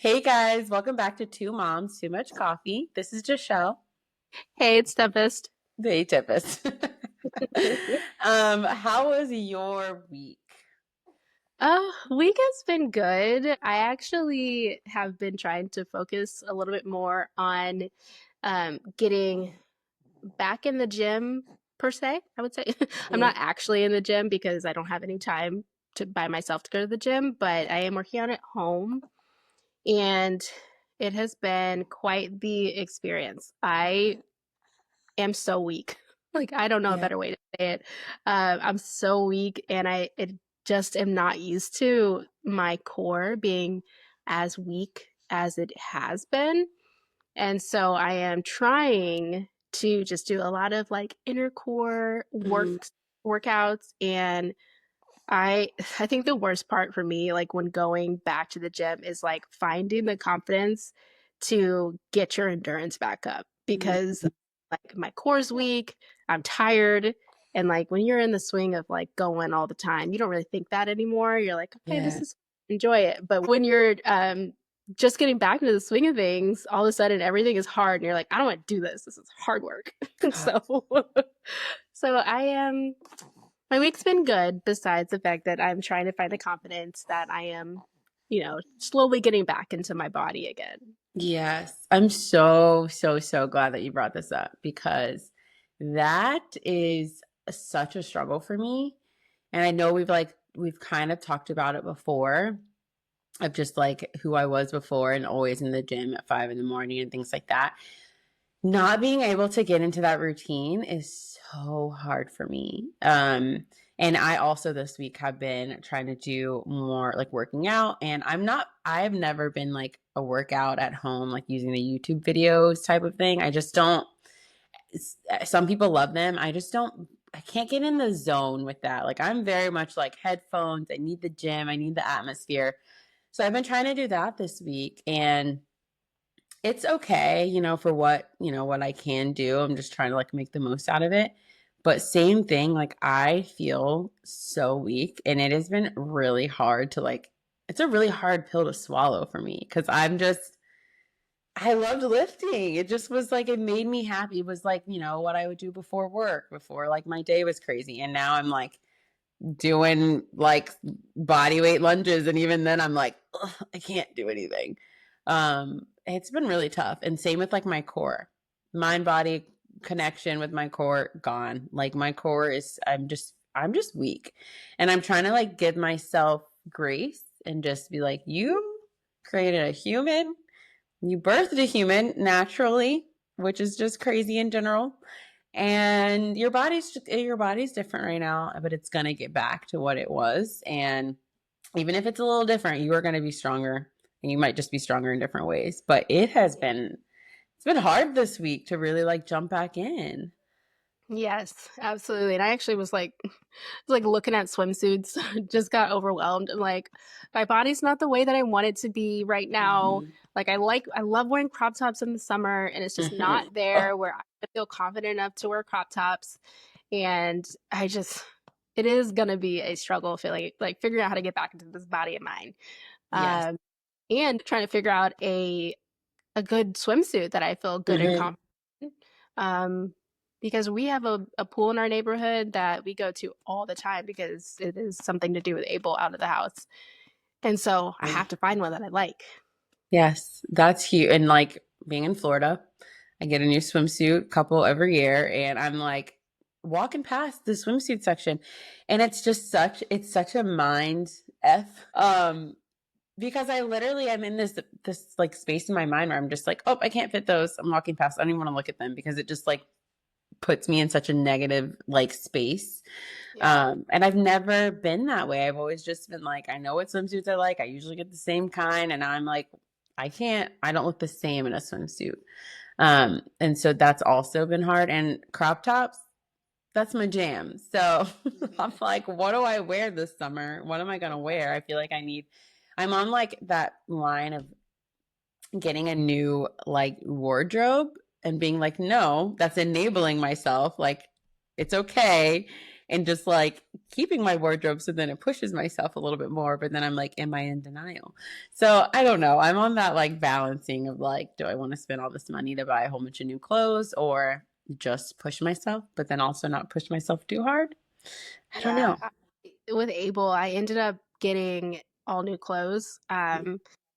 Hey guys, welcome back to Two Moms, Too Much Coffee. This is Jhshell. Hey, it's Tempest. The Tempest. How was your week? Week has been good. I actually have been trying to focus a little bit more on getting back in the gym per se, I would say. I'm Mm. not actually in the gym because I don't have any time to by myself to go to the gym, but I am working out at home and it has been quite the experience. I am so weak. Like I don't know a Yeah. better way to say it. I'm so weak, and I just am not used to my core being as weak as it has been, and so I am trying to just do a lot of like inner core Mm. workouts, and I think the worst part for me, like when going back to the gym, is like finding the confidence to get your endurance back up because Mm. like my core's weak, I'm tired, and like when you're in the swing of like going all the time, you don't really think that anymore. You're like, okay, this Yeah. is enjoy it. But when you're just getting back into the swing of things, all of a sudden everything is hard, and you're like, I don't want to do this. This is hard work. God. so so I am my week's been good, besides the fact that I'm trying to find the confidence that I am, slowly getting back into my body again. Yes. I'm so glad that you brought this up because that is such a struggle for me. And I know we've kind of talked about it before of just like who I was before and always in the gym at 5 in the morning and things like that. Not being able to get into that routine is so hard for me. And I also this week have been trying to do more like working out. And I've never been like a workout at home, like using the YouTube videos type of thing. I just don't, some people love them. I can't get in the zone with that. Like I'm very much like headphones. I need the gym. I need the atmosphere. So I've been trying to do that this week and it's okay, for what I can do. I'm just trying to like make the most out of it. But same thing, like I feel so weak and it has been really hard to like it's a really hard pill to swallow for me because I loved lifting. It just was like it made me happy. It was like, what I would do before work, before like my day was crazy. And now I'm like doing like body weight lunges and even then I'm like I can't do anything. It's been really tough and same with like my core, mind body connection with my core gone. Like my core is I'm just weak and I'm trying to like give myself grace and just be like you created a human, you birthed a human naturally, which is just crazy in general, and your body's different right now, but it's going to get back to what it was. And even if it's a little different, you are going to be stronger, and you might just be stronger in different ways. But it's been hard this week to really like jump back in. Yes, absolutely. And I actually was like looking at swimsuits, just got overwhelmed. I'm like, my body's not the way that I want it to be right now. Mm-hmm. I love wearing crop tops in the summer, and it's just Mm-hmm. not Oh, there where I feel confident enough to wear crop tops. And it is gonna be a struggle feeling like figuring out how to get back into this body of mine. yes. Um, and trying to figure out a good swimsuit that I feel good and Mm-hmm. confident in. Because we have a pool in our neighborhood that we go to all the time because it is something to do with Abel out of the house. And so I have to find one that I like. Yes, that's huge. And like being in Florida, I get a new swimsuit couple every year, and I'm like walking past the swimsuit section, and it's such a mind f. Because I literally am in this like space in my mind where I'm just like, oh, I can't fit those. I'm walking past. I don't even want to look at them because it just like puts me in such a negative like space. Yeah. And I've never been that way. I've always just been like, I know what swimsuits I like. I usually get the same kind. And I'm like, I don't look the same in a swimsuit. And so that's also been hard. And crop tops, that's my jam. So I'm like, what do I wear this summer? What am I going to wear? I feel like I'm on like that line of getting a new like wardrobe and being like, no, that's enabling myself. Like, it's okay. and just like keeping my wardrobe. So then it pushes myself a little bit more, but then I'm like, am I in denial? So I don't know. I'm on that like balancing of like, do I want to spend all this money to buy a whole bunch of new clothes or just push myself, but then also not push myself too hard? I don't Yeah, know. with Abel, I ended up getting all new clothes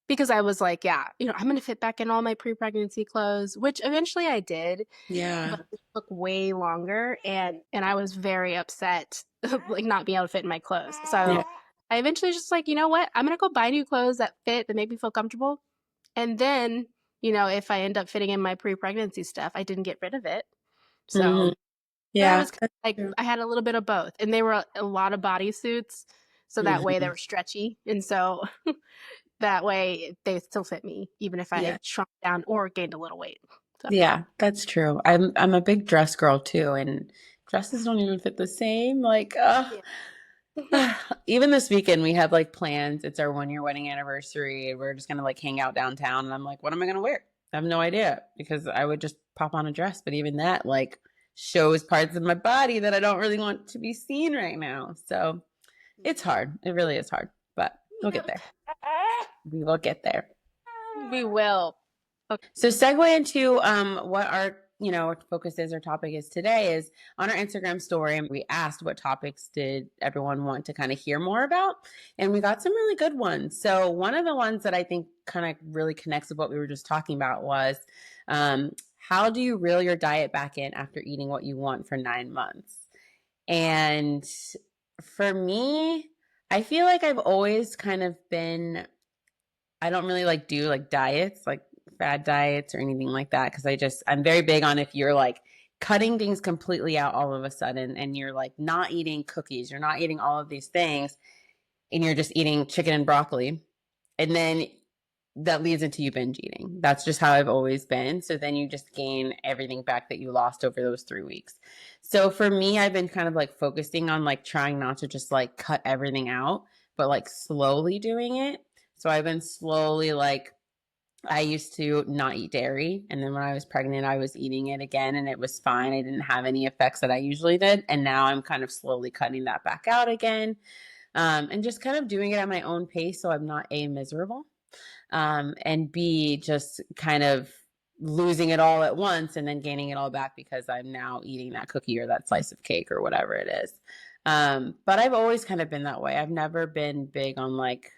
because I was like, yeah, I'm going to fit back in all my pre-pregnancy clothes, which eventually I did, Yeah. but it took way longer and I was very upset like not being able to fit in my clothes. Yeah. So I eventually just like, you know what? I'm going to go buy new clothes that fit, that make me feel comfortable. And then, if I end up fitting in my pre-pregnancy stuff, I didn't get rid of it. Hmm. So that Yeah. was That's like true. I had a little bit of both, and they were a lot of bodysuits, so that way they Hmm. were stretchy, and so that way they still fit me, even if I Yeah. shrunk down or gained a little weight. So Yeah, that's true. I'm a big dress girl too, and dresses don't even fit the same. Like, yeah. even this weekend we have like plans. It's our 1 year wedding anniversary. We're just gonna like hang out downtown, and I'm like, what am I gonna wear? I have no idea because I would just pop on a dress, but even that like shows parts of my body that I don't really want to be seen right now. So it's hard. It really is hard, but we'll get there. We will get there. We will. Okay. So segue into what our focus is or topic is today is on our Instagram story. We asked what topics did everyone want to kind of hear more about, and we got some really good ones. So one of the ones that I think kind of really connects with what we were just talking about was how do you reel your diet back in after eating what you want for 9 months? And for me, I feel like I've always kind of been I don't really like do like diets, like fad diets or anything like that because I'm very big on if you're like cutting things completely out all of a sudden and you're like not eating cookies, you're not eating all of these things and you're just eating chicken and broccoli and then that leads into you binge eating. That's just how I've always been. So then you just gain everything back that you lost over those 3 weeks. So for me, I've been kind of like focusing on like trying not to just like cut everything out, but like slowly doing it. So I've been slowly like I used to not eat dairy. And then when I was pregnant, I was eating it again and it was fine. I didn't have any effects that I usually did. And now I'm kind of slowly cutting that back out again and just kind of doing it at my own pace. So I'm not A, miserable, and B, just kind of losing it all at once and then gaining it all back because I'm now eating that cookie or that slice of cake or whatever it is. But I've always kind of been that way. I've never been big on like,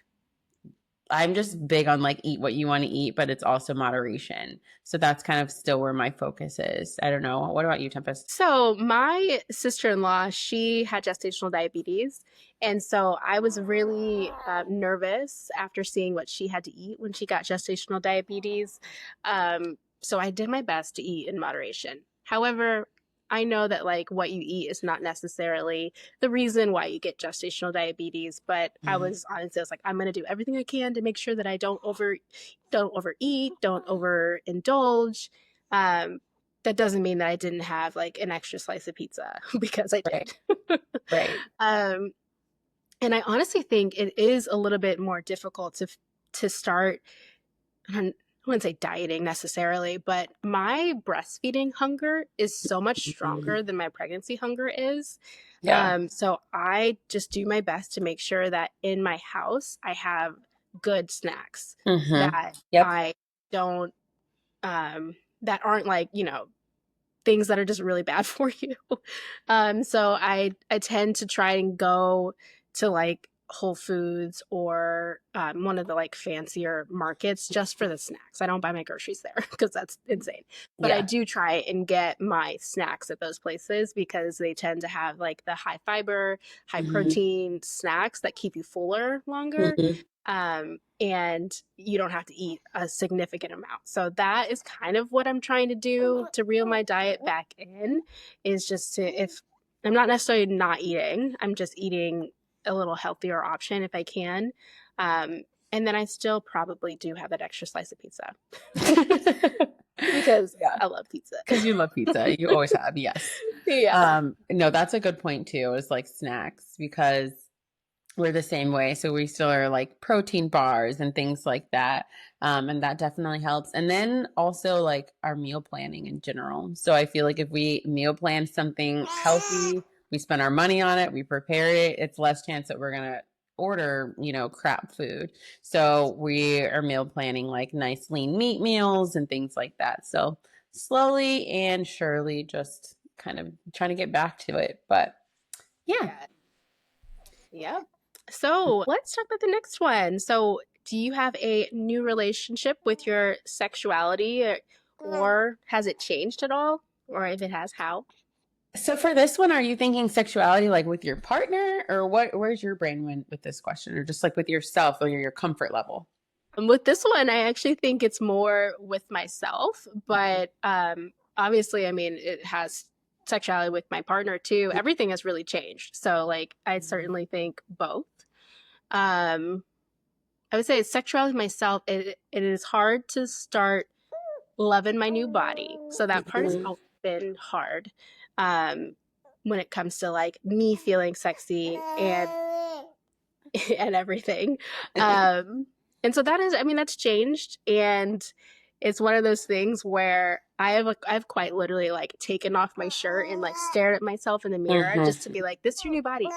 I'm just big on like eat what you want to eat, but it's also moderation. So that's kind of still where my focus is. I don't know. What about you, Tempest? So my sister-in-law, she had gestational diabetes, and so I was really nervous after seeing what she had to eat when she got gestational diabetes. So I did my best to eat in moderation. However, I know that like what you eat is not necessarily the reason why you get gestational diabetes, but I Mhm. was honestly, I was like, I'm gonna do everything I can to make sure that I don't overeat, don't overindulge. Um, that doesn't mean that I didn't have like an extra slice of pizza because I Right, did. right. um, and I honestly think it is a little bit more difficult to start. I wouldn't say dieting necessarily, but my breastfeeding hunger is so much Mhm. stronger than my pregnancy hunger is. Yeah. So I just do my best to make sure that in my house I have good snacks Hmm. that Yep. I don't that aren't like things that are just really bad for you. So I tend to try and go to like Whole Foods or one of the like fancier markets just for the snacks. I don't buy my groceries there because that's insane. But I Yeah. do try and get my snacks at those places because they tend to have like the high fiber, high Hmm. protein snacks that keep you fuller longer. Hmm. And you don't have to eat a significant amount. So that is kind of what I'm trying to do to reel my diet back in, is just to, if I'm not necessarily not eating, I'm just eating a little healthier option if I can. Um, and then I still probably do have that extra slice of pizza because Yeah. I love pizza. Because you love pizza. You always have, yes. Yeah. No, that's a good point too, is like snacks because we're the same way. So we still are like protein bars and things like that. And that definitely helps. And then also like our meal planning in general. So I feel like if we meal plan something healthy, we spend our money on it, we prepare it, it's less chance that we're going to order, crap food. So we are meal planning like nice lean meat meals and things like that. So slowly and surely just kind of trying to get back to it. But yeah. Yeah. Yep. So let's talk about the next one. So, do you have a new relationship with your sexuality, or has it changed at all? Or if it has, how? So for this one, are you thinking sexuality like with your partner, or where's your brain went with this question, or just like with yourself or your comfort level? With this one, I actually think it's more with myself, but obviously, I mean, it has sexuality with my partner too. Everything has really changed. So, like, I certainly think both. Um, I would say sexuality myself, it is hard to start loving my new body. So that part has Mhm. always been hard. Um, when it comes to like me feeling sexy and everything. Um, and so that is, I mean, that's changed, and it's one of those things where I've quite literally like taken off my shirt and like stared at myself in the mirror Mhm. just to be like, this is your new body,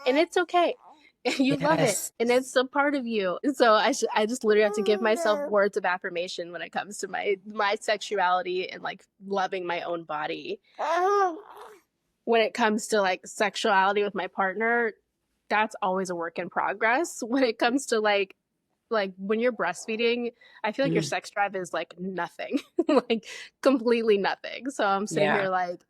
and it's okay. You love it, Yes. and it's a part of you. So I just literally have to give myself words of affirmation when it comes to my sexuality and like loving my own body. When it comes to like sexuality with my partner, that's always a work in progress. When it comes to like when you're breastfeeding, I feel like your Mm. sex drive is like nothing. Like completely nothing. So I'm sitting Yeah. here like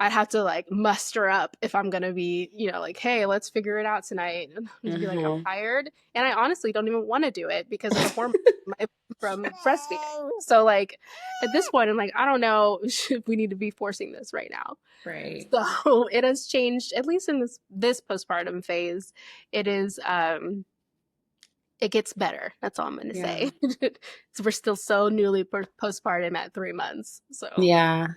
I'd have to like muster up if I'm gonna be, like, hey, let's figure it out tonight. And just be like, I'm Mhm. tired. And I honestly don't even want to do it because of the hormones from breastfeeding. So like at this point, I'm like, I don't know if we need to be forcing this right now. Right. So it has changed, at least in this postpartum phase. It is it gets better. That's all I'm gonna Yeah. say. So we're still so newly postpartum at 3 months. So Yeah.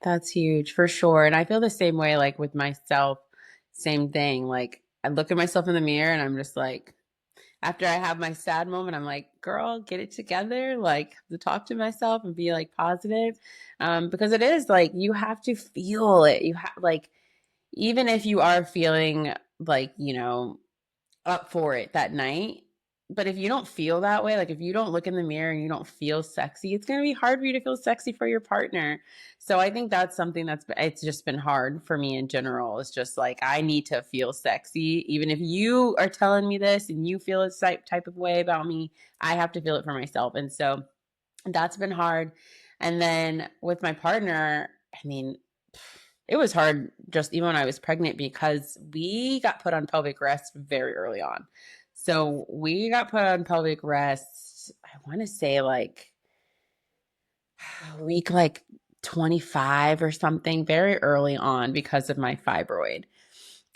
That's huge for sure. And I feel the same way, like with myself, same thing. Like I look at myself in the mirror and I'm just like, after I have my sad moment, I'm like, girl, get it together. Like to talk to myself and be like positive. Because it is like you have to feel it. You have like, even if you are feeling like, up for it that night. But if you don't feel that way, like if you don't look in the mirror and you don't feel sexy, it's going to be hard for you to feel sexy for your partner. So I think that's something it's just been hard for me in general. It's just like I need to feel sexy. Even if you are telling me this and you feel a type of way about me, I have to feel it for myself. And so that's been hard. And then with my partner, I mean, it was hard just even when I was pregnant because we got put on pelvic rest very early on. So we got put on pelvic rest, I want to say like week like 25 or something, very early on because of my fibroid.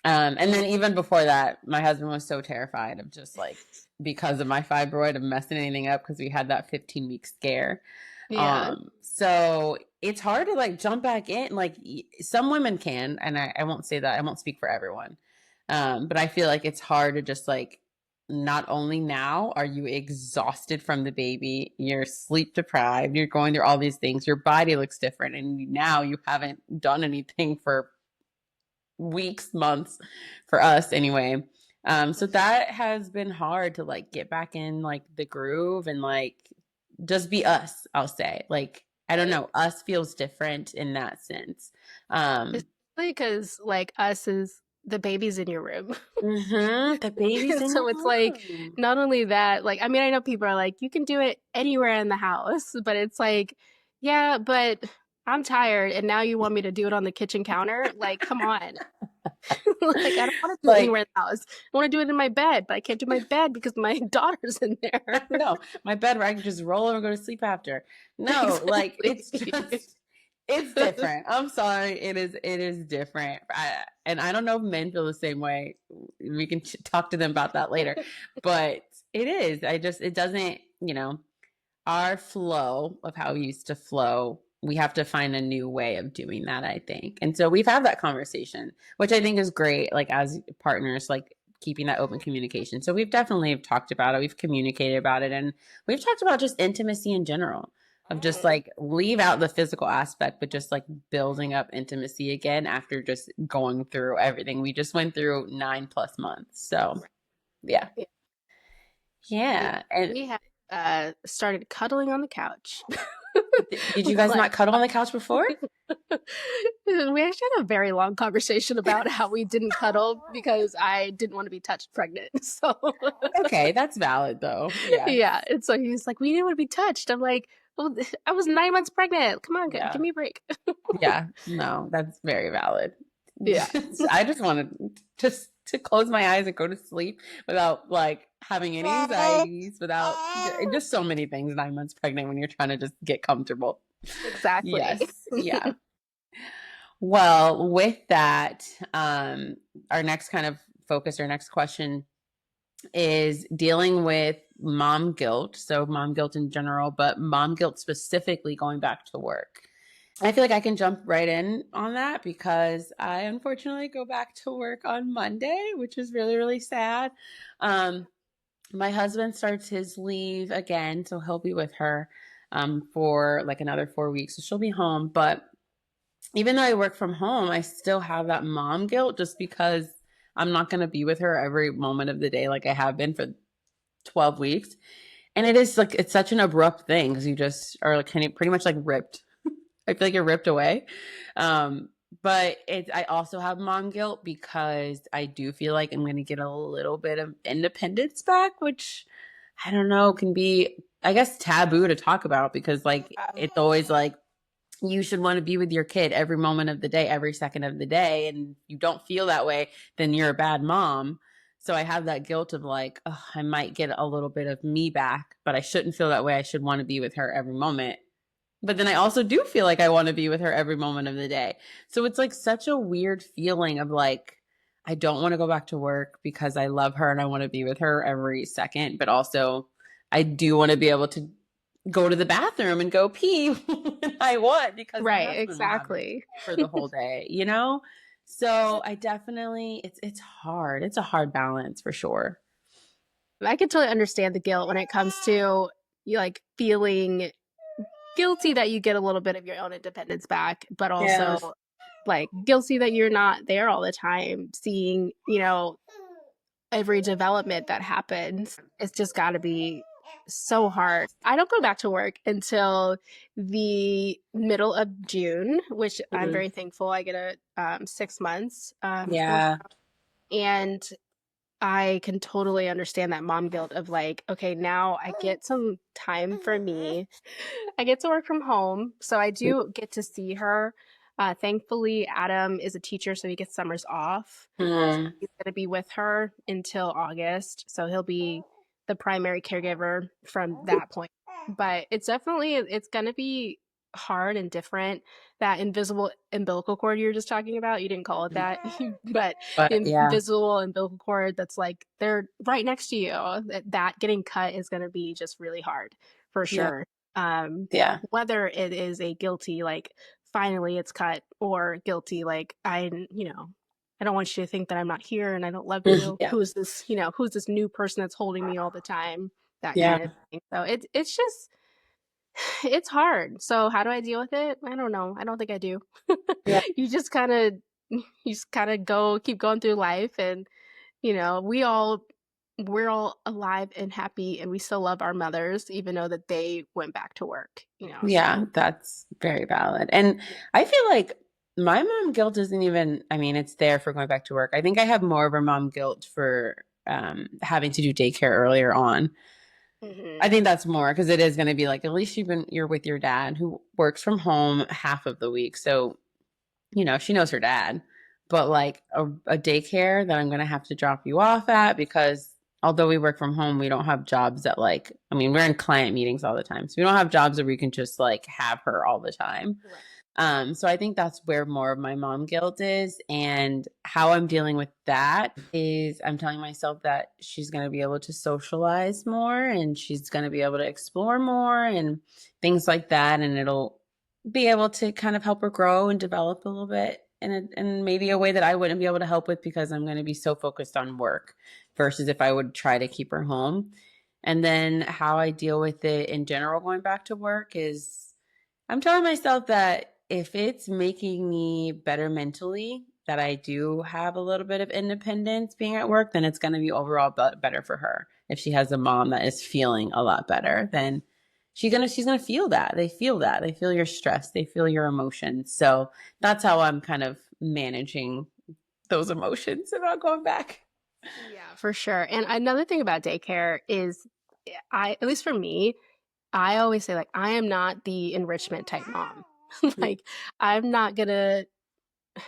And then even before that, my husband was so terrified of just like because of my fibroid of messing anything up because we had that 15-week scare. yeah. So it's hard to like jump back in. Like some women can, and I won't say that, I won't speak for everyone. But I feel like it's hard to just like, not only now are you exhausted from the baby, you're sleep deprived, you're going through all these things, your body looks different, and now you haven't done anything for weeks, months for us anyway. So that has been hard to like get back in like the groove and like just be us, I'll say. Like, I don't Right. know, us feels different in that sense. Um, Especially because like us is the baby's in your room. the baby's in So your it's like room. not only that, like I mean I know people are like, you can do it anywhere in the house, but it's like, yeah, but I'm tired and now you want me to do it on the kitchen counter? Like, come on. Like I don't want to do it anywhere Like, in the house. I want to do it in my bed, but I can't do my bed because my daughter's in there. no, my bed where I can just roll over and go to sleep after. No, like it's Exactly. just it's different. I'm sorry, it is different. And I don't know if men feel the same way. We can talk to them about that later. But it is. It doesn't, our flow of how we used to flow, we have to find a new way of doing that, I think. And so we've had that conversation, which I think is great, like as partners, like keeping that open communication. So we've definitely talked about it, we've communicated about it, and we've talked about just intimacy in general. of just like leave out the physical aspect, but just like building up intimacy again after just going through everything. We just went through 9+ months. So yeah. Yeah. Yeah. Yeah. And We have started cuddling on the couch. did you guys Like not cuddle on the couch before? we actually had a very long conversation about how we didn't cuddle because I didn't want to be touched pregnant. So Okay, that's valid though. Yeah. yeah, and so he's like, "We didn't want to be touched." I'm like, "Well, I was 9 months pregnant. Come on, Yeah. give me a break." Yeah. No, that's very valid. Yeah, I just wanted just to close my eyes and go to sleep without like having any anxieties, without just so many things 9 months pregnant when you're trying to just get comfortable. exactly. Yes. Yeah. Well, with that, our next kind of focus, our next question is dealing with mom guilt. So, mom guilt in general, but mom guilt specifically going back to work. I feel like I can jump right in on that because I unfortunately go back to work on Monday, which is really, really sad. My husband starts his leave again, so he'll be with her for like another 4 weeks. So she'll be home. But even though I work from home, I still have that mom guilt just because I'm not going to be with her every moment of the day like I have been for 12 weeks. And it is like, it's such an abrupt thing because you just are like, kind of pretty much like ripped. I feel like you're ripped away. Um, but I also have mom guilt because I do feel like I'm going to get a little bit of independence back, which I don't know, can be, I guess, taboo to talk about because like it's always like, you should want to be with your kid every moment of the day, every second of the day. And you don't feel that way, then you're a bad mom. So I have that guilt of like, oh, I might get a little bit of me back, but I shouldn't feel that way. I should want to be with her every moment. But then I also do feel like I want to be with her every moment of the day. So it's like such a weird feeling of like, I don't want to go back to work because I love her and I want to be with her every second. But also, I do want to be able to go to the bathroom and go pee when I want because my Right, husband will have me exactly. for the whole day, you know? So I definitely it's hard. It's a hard balance for sure. I can totally understand the guilt when it comes to you like feeling guilty that you get a little bit of your own independence back, but Yeah. also like guilty that you're not there all the time, seeing, every development that happens. It's just got to be so hard. I don't go back to work until the middle of June, which I'm Mhm. very thankful. I get a 6 months for, Yeah. and I can totally understand that mom guilt of like, okay, now I get some time for me. I get to work from home, so I do get to see her. Thankfully, Adam is a teacher, so he gets summers off. Mm. He's going to be with her until August, so he'll be the primary caregiver from that point. But it's going to be hard and different. That invisible umbilical cord you were just talking about, you didn't call it that, but But the yeah. invisible umbilical cord that's like they're right next to you. That getting cut is going to be just really hard for Yeah. sure. Yeah. Whether it is a guilty like finally it's cut or guilty like I don't want you to think that I'm not here and I don't love you. Yeah. Who's this new person that's holding me all the time? That Yeah. kind of thing. So it's just it's hard. So how do I deal with it? I don't know. I don't think I do. Yeah. you just kind of you just kind of go keep going through life and we're all alive and happy and we still love our mothers even though that they went back to work. So Yeah, that's very valid. And I feel like my mom guilt isn't even, I mean, it's there for going back to work. I think I have more of a mom guilt for having to do daycare earlier on. I mhm. think that's more because it is going to be like at least you're with your dad who works from home half of the week. So, she knows her dad. But like a daycare that I'm going to have to drop you off at because although we work from home, we don't have jobs that like, I mean, we're in client meetings all the time. So we don't have jobs where we can just like have her all the time. Right. So I think that's where more of my mom guilt is. And how I'm dealing with that is I'm telling myself that she's going to be able to socialize more and she's going to be able to explore more and things like that. And it'll be able to kind of help her grow and develop a little bit in maybe a way that I wouldn't be able to help with because I'm going to be so focused on work versus if I would try to keep her home. And then how I deal with it in general going back to work is I'm telling myself that if it's making me better mentally, that I do have a little bit of independence being at work, then it's going to be overall better for her. If she has a mom that is feeling a lot better, then she's gonna feel that. They feel that. They feel your stress. They feel your emotions. So that's how I'm kind of managing those emotions about going back. Yeah, for sure. And another thing about daycare is at least for me, I always say like I am not the enrichment type mom. Like I'm not gonna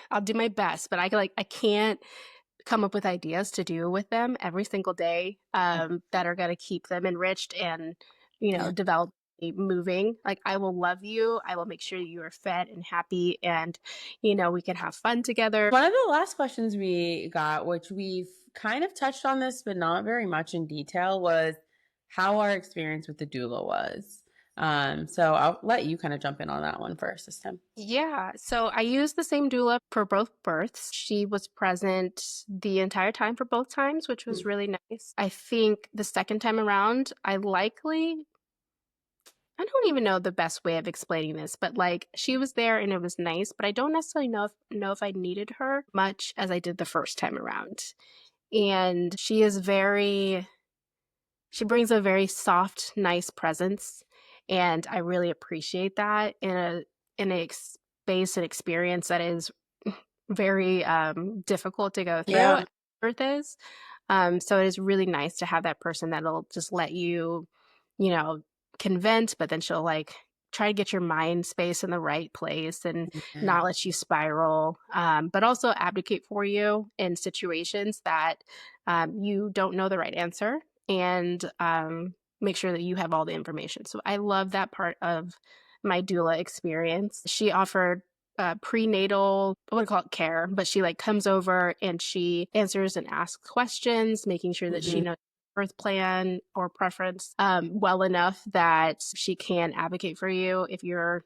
I'll do my best, but I can't come up with ideas to do with them every single day that are gonna keep them enriched and, Yeah. develop moving. Like I will love you. I will make sure you are fed and happy and, we can have fun together. One of the last questions we got, which we've kind of touched on this, but not very much in detail, was how our experience with the doula was. So I'll let you kind of jump in on that one first this time. Yeah, so I used the same doula for both births. She was present the entire time for both times, which was really nice. I think the second time around, I don't even know the best way of explaining this, but like she was there and it was nice, but I don't necessarily know if I needed her much as I did the first time around. And she brings a very soft, nice presence, and I really appreciate that in a space and experience that is very difficult to go through. Yeah. Birth is. So it is really nice to have that person that'll just let you, you know, convince, but then she'll like try to get your mind space in the right place and Yeah. not let you spiral, but also advocate for you in situations that you don't know the right answer and make sure that you have all the information. So I love that part of my doula experience. She offered prenatal, I wouldn't call it care, but she like comes over and she answers and asks questions, making sure that she Mhm. knows birth plan or preference well enough that she can advocate for you if you're,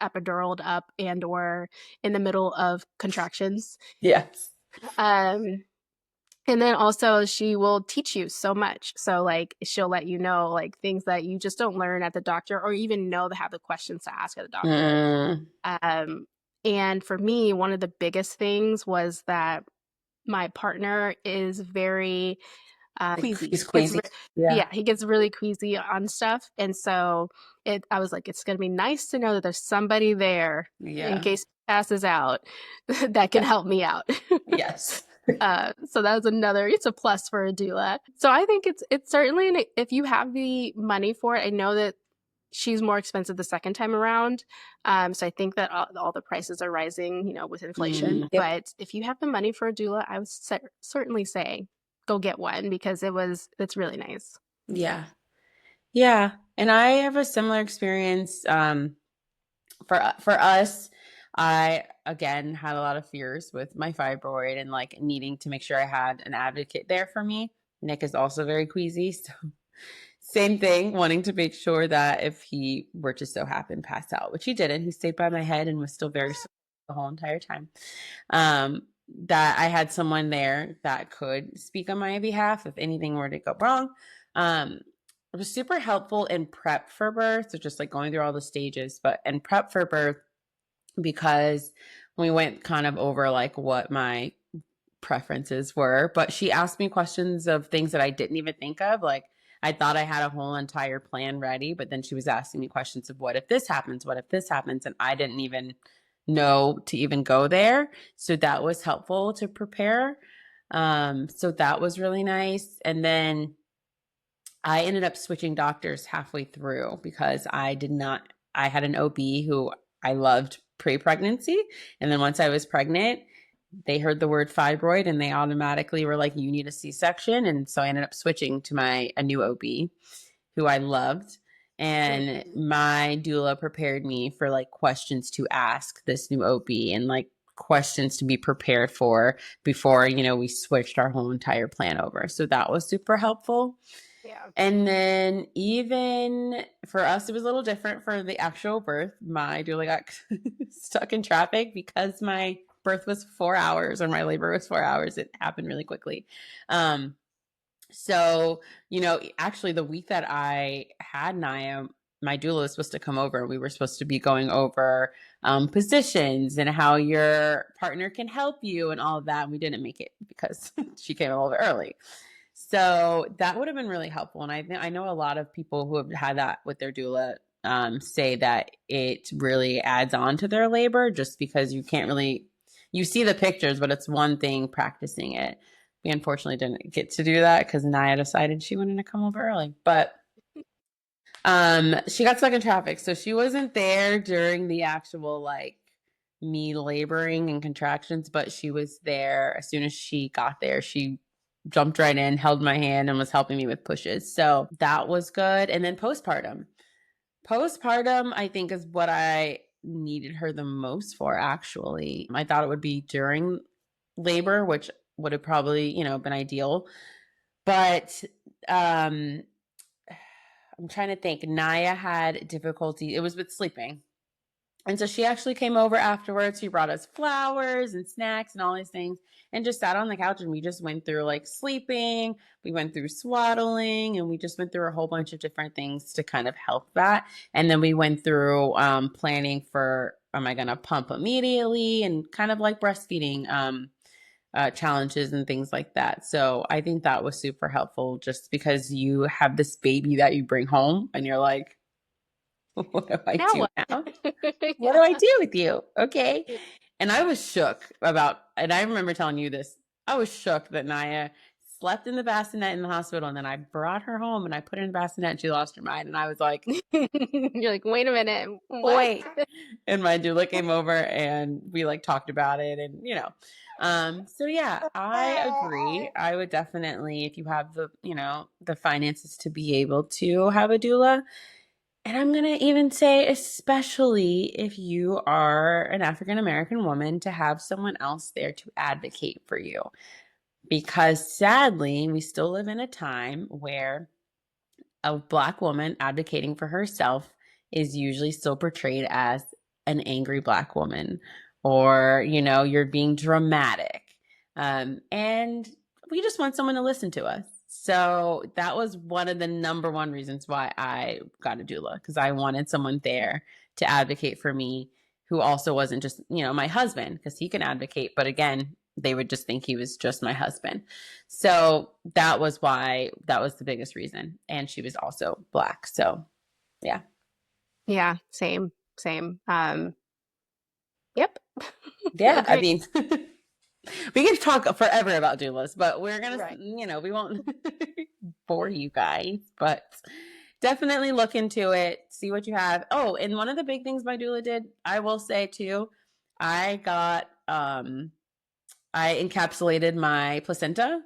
epiduraled up and or in the middle of contractions. Yes. Um, and then also she will teach you so much. So like she'll let you know like things that you just don't learn at the doctor or even know to have the questions to ask at the doctor. Mm. Um, and for me, one of the biggest things was that my partner is very queasy. He's queasy. Yeah. Yeah, he gets really queasy on stuff, and so I was like, it's gonna be nice to know that there's somebody there in Yeah. case he passes out that can Yeah. help me out. Yes. So that was it's a plus for a doula. So I think it's certainly if you have the money for it. I know that she's more expensive the second time around. So I think that all the prices are rising, with inflation. Yep. But if you have the money for a doula, I would certainly say go get one because it's really nice. Yeah. Yeah. And I have a similar experience. For us, I again had a lot of fears with my fibroid and like needing to make sure I had an advocate there for me. Nick is also very queasy, so same thing, wanting to make sure that if he were to so happen pass out, which he didn't, he stayed by my head and was still very supportive the whole entire time. That I had someone there that could speak on my behalf if anything were to go wrong. It was super helpful in prep for birth, so just like going through all the stages, but in prep for birth because we went kind of over like what my preferences were, but she asked me questions of things that I didn't even think of. Like I thought I had a whole entire plan ready, but then she was asking me questions of what if this happens? What if this happens? And I didn't even know to even go there. So that was helpful to prepare. So that was really nice. And then I ended up switching doctors halfway through because I had an OB who I loved pre-pregnancy. And then once I was pregnant, they heard the word fibroid and they automatically were like, you need a C-section. And so I ended up switching to a new OB who I loved. And my doula prepared me for like questions to ask this new OB and like questions to be prepared for before, we switched our whole entire plan over. So that was super helpful. Yeah. And then even for us, it was a little different for the actual birth. My doula got stuck in traffic because my birth was 4 hours or my labor was 4 hours. It happened really quickly. So, actually the week that I had Naya, my doula was supposed to come over. We were supposed to be going over positions and how your partner can help you and all of that. And we didn't make it because she came a little bit early. So that would have been really helpful. And I know a lot of people who have had that with their doula say that it really adds on to their labor just because you see the pictures, but it's one thing practicing it. We unfortunately didn't get to do that because Naya decided she wanted to come over early. But she got stuck in traffic, so she wasn't there during the actual like me laboring and contractions, but she was there as soon as she got there. She jumped right in, held my hand, and was helping me with pushes. So that was good. And then postpartum. Postpartum, I think, is what I needed her the most for, actually. I thought it would be during labor, which would have probably, been ideal. But I'm trying to think. Naya had difficulty. It was with sleeping. And so she actually came over afterwards. She brought us flowers and snacks and all these things and just sat on the couch and we just went through like sleeping. We went through swaddling and we just went through a whole bunch of different things to kind of help that. And then we went through planning for, am I going to pump immediately, and kind of like breastfeeding challenges and things like that. So I think that was super helpful just because you have this baby that you bring home and you're like, what do I Now do what? now? What do I do with you? Okay. And I was shook and I remember telling you this, I was shook that Naya slept in the bassinet in the hospital. And then I brought her home and I put her in the bassinet and she lost her mind. And I was like, You're like, wait a minute, what? wait. And my doula came over and we like talked about it and, so yeah, I agree. I would definitely, if you have the finances to be able to have a doula, and I'm going to even say, especially if you are an African American woman, to have someone else there to advocate for you. Because sadly, we still live in a time where a Black woman advocating for herself is usually still portrayed as an angry Black woman, or, you're being dramatic. And we just want someone to listen to us. So that was one of the number one reasons why I got a doula, because I wanted someone there to advocate for me who also wasn't just, my husband, because he can advocate. But again, they would just think he was just my husband. So that was the biggest reason. And she was also Black. So yeah. Yeah, same. Yep. Yeah. I Great. mean, we can talk forever about doulas, but we're going Right. to, we won't bore you guys, but definitely look into it, see what you have. Oh, and one of the big things my doula did, I will say too, I encapsulated my placenta,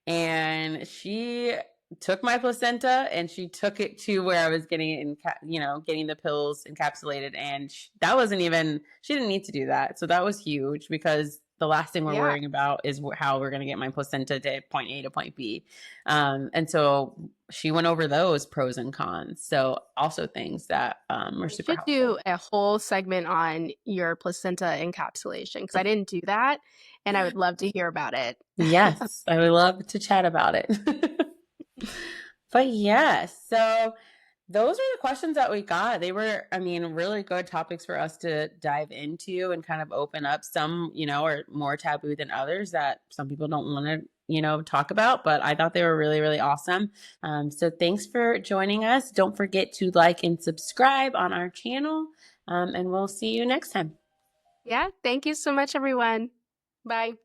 and she took my placenta and she took it to where I was getting it getting the pills encapsulated. And that wasn't even, she didn't need to do that. So that was huge, because the last thing we're Yeah. worrying about is how we're going to get my placenta to point A to point B. And so she went over those pros and cons. So also things that were We super should helpful. do a whole segment on your placenta encapsulation because I didn't do that and I would love to hear about it. Yes, I would love to chat about it. But yes, so those are the questions that we got. They were, I mean, really good topics for us to dive into and kind of open up. Some, are more taboo than others that some people don't want to, talk about, but I thought they were really, really awesome. So thanks for joining us. Don't forget to like and subscribe on our channel, and we'll see you next time. Yeah. Thank you so much, everyone. Bye.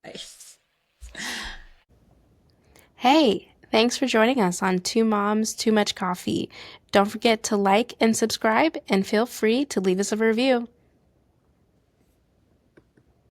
Bye. Hey, thanks for joining us on Two Moms, Too Much Coffee. Don't forget to like and subscribe and feel free to leave us a review.